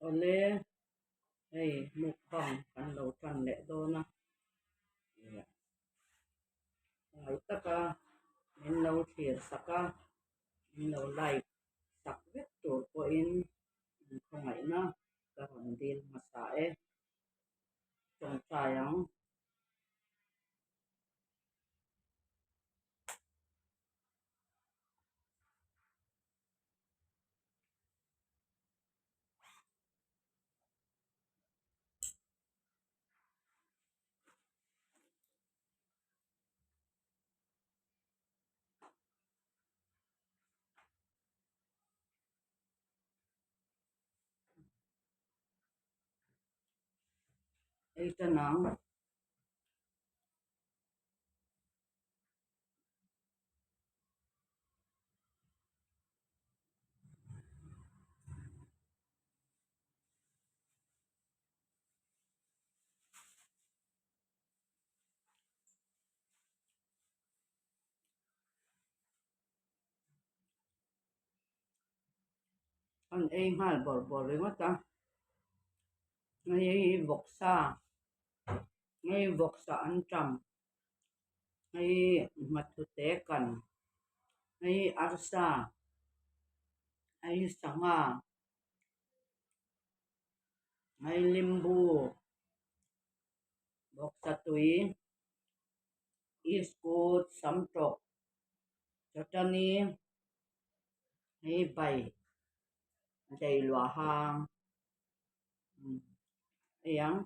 Ole hey mukbang kan lo tran le do na ngai taka min lo thir saka min lo lai sak vek tur ko in khongai na ka ron din masa e chong chayang ei tanang an ei ngal bor bor ringa ta ngai voksa an tam ngai matu te kan ngai arsa ngai sanga ngai limbu voksa tui iskut samtok chutney ngai bai dei lua hang yang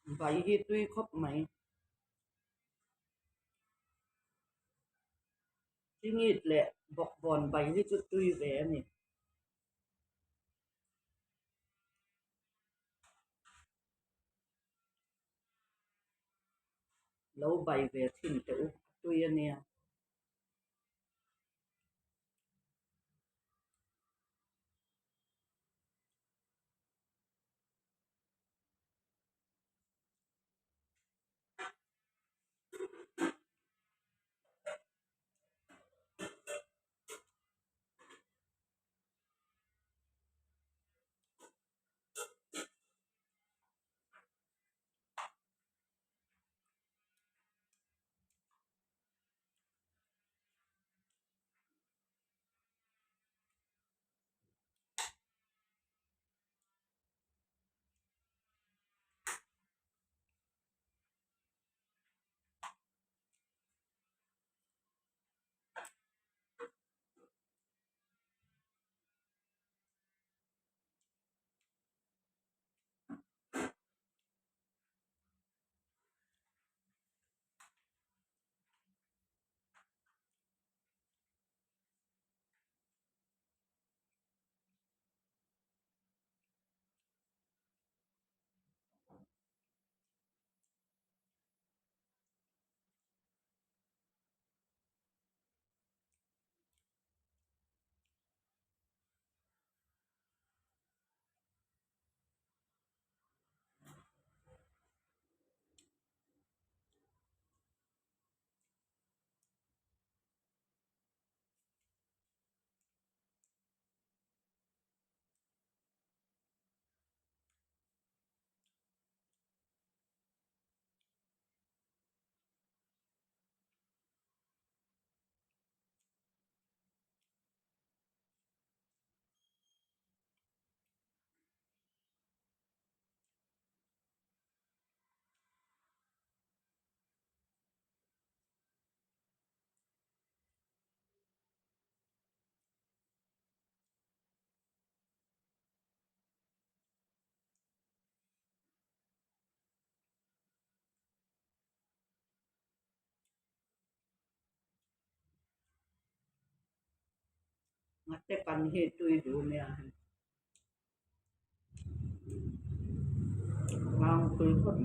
Vậy hi tui khóc mày. Chứ nghịt lẹ bọc bòn bày hi tui tui về nè. Lâu bày về thìn tiểu tui nè. Ngate pan hi tui du nè. Ngang tui khóc.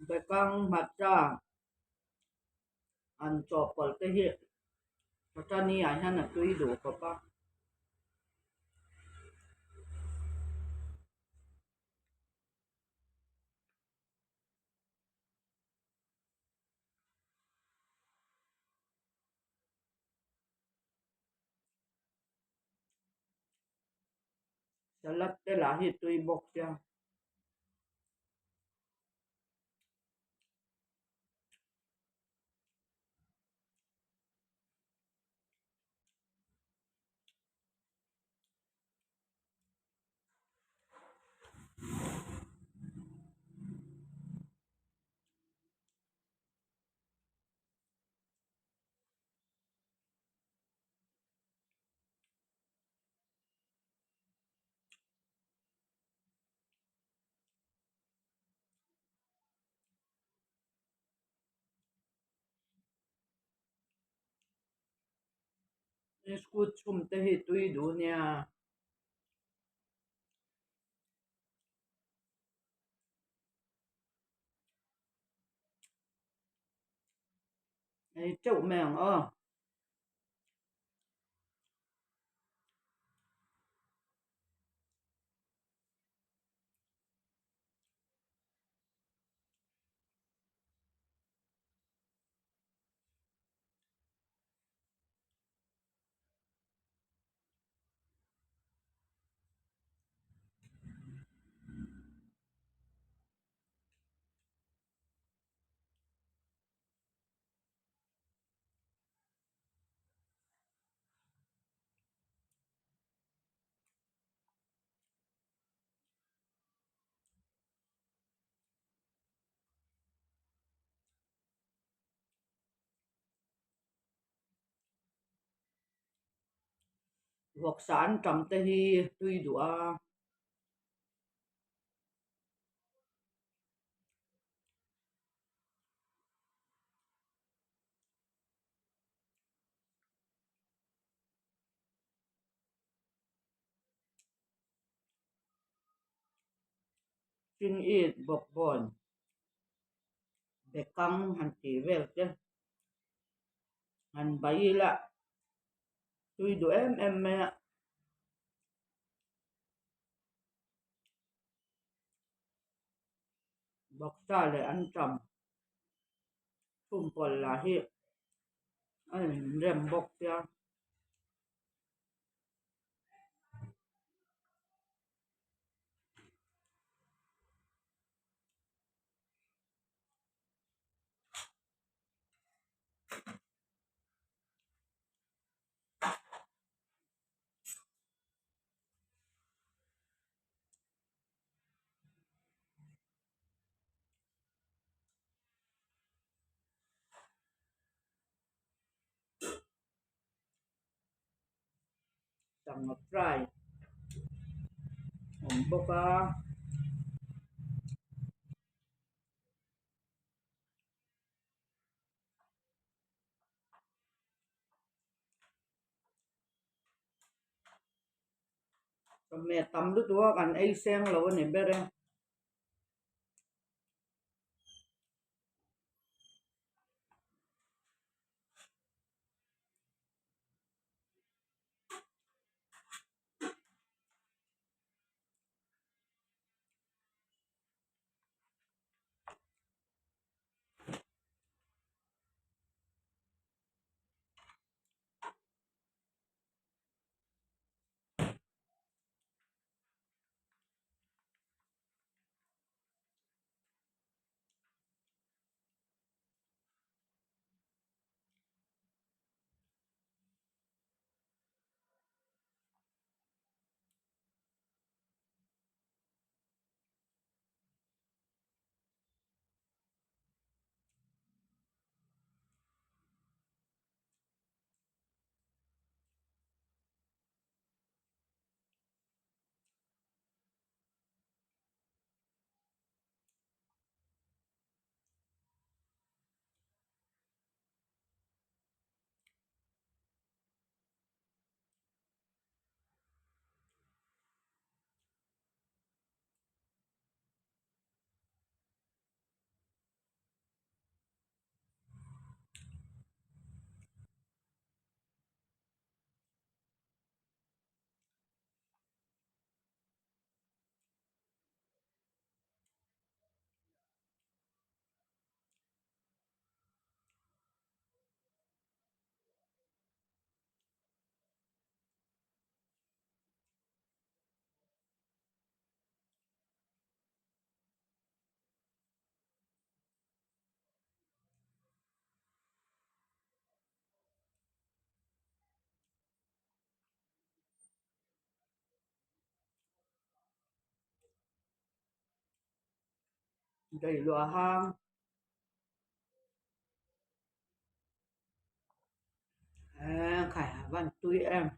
bekang matcha an chopal te hi patani a hian a tui du papa salad te la hi tui bok tia scoot chum te hi tui du nia ei chậu mèng vok san tam te hi tui du a chin eat bok bon bekang han ti vel te han bai la tui du em me bok sa le an tam chum pol la hi an rem bok tia tang a fry bok a mẹ tắm lúc đó ăn ấy xem lâu này bé đây đầy lúa hang khải văn tui em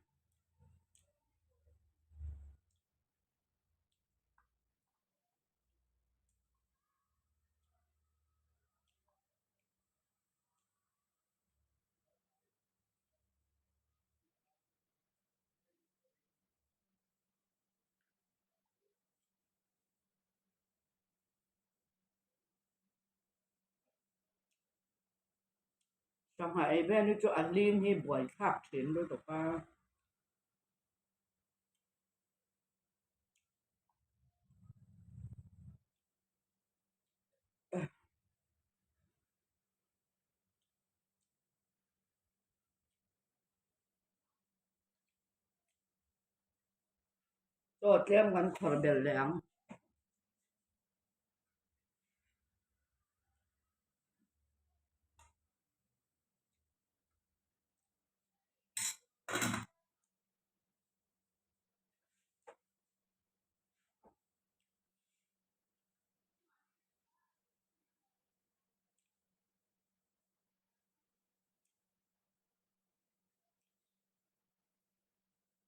trong hải bên đi cho ăn liên hi buổi khác đến đôi tộc ba to tlem gan khor bel leang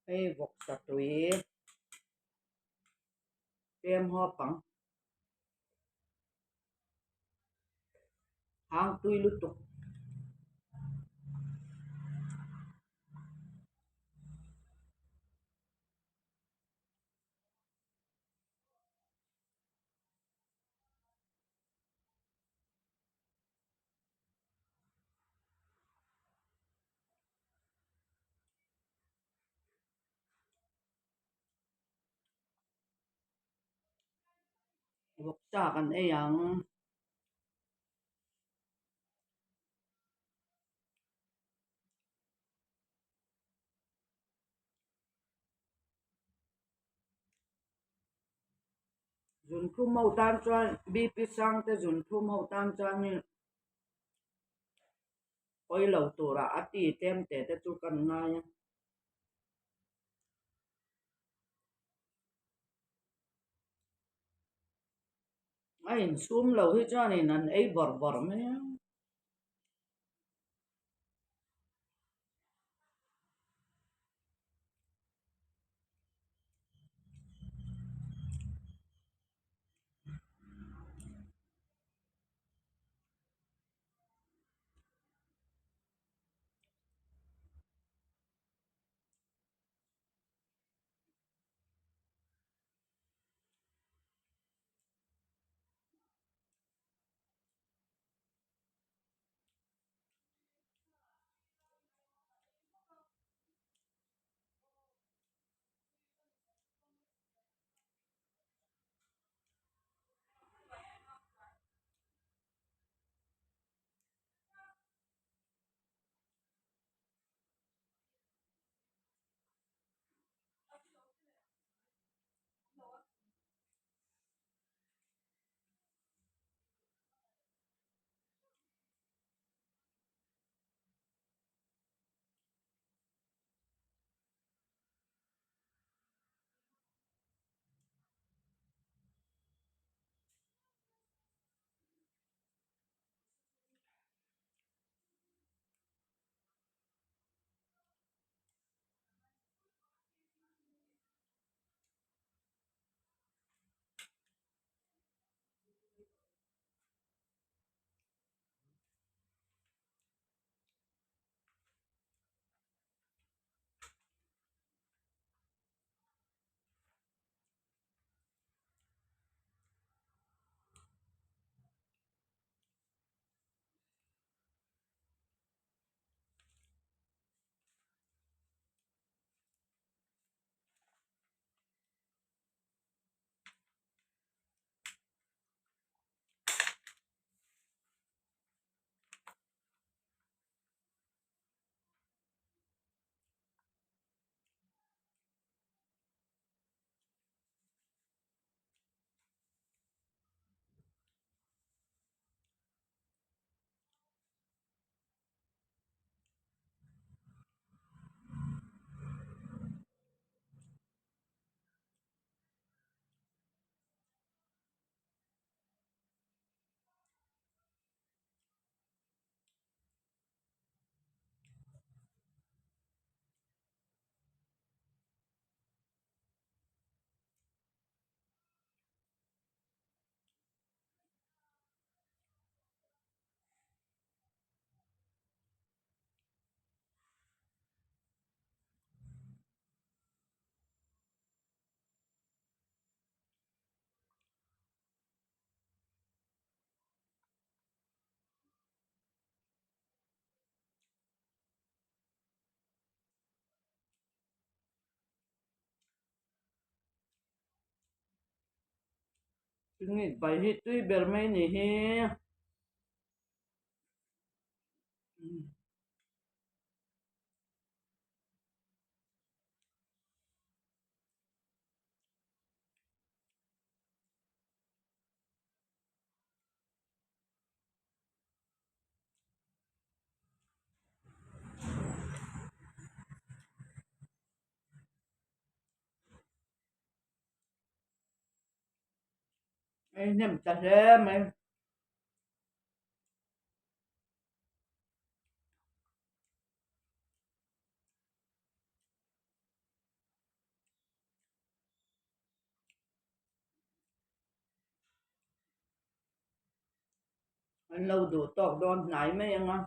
hay vok sa tui tem ho pang hang tui lu tuk vok sa kan e yang dun khu mau tan chuan bp sang te dun khu mau tan chuan ni oi lo tura ati tem te te chu kan ngai ai in sum lo hi chuan in an ei bor bor me Tingit bai hi tui ber mai ni hi. Ai nem ta he mai. Anh lâu đủ tọt đòn nãy mấy anh á.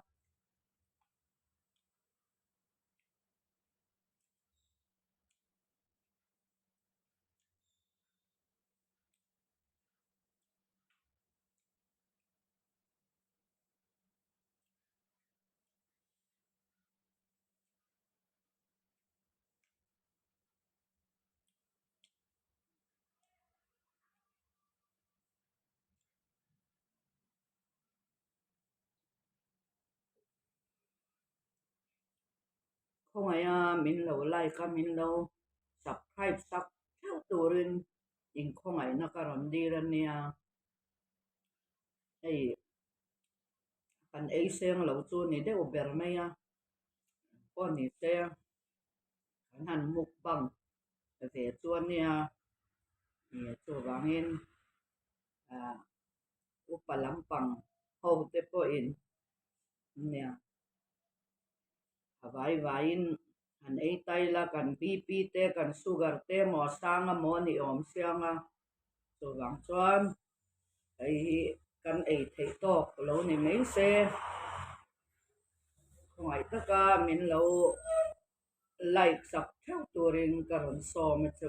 Không ai mình lâu like mình lâu subscribe sub theo turin in không ai nó karon đi ra nia ai kan ai seng lâu chu ni de uber mai con ni se kan han muk bang về chuan nia ni chu wangin à upalampang ho te po in nia vai vain an ei tai la kan bp te kan sugar te mo sanga mo ni om sianga chu wang chuan ai kan ei thei to lo ni mai se ngoài tất cả mình lâu like sắp theo turin karon so me chu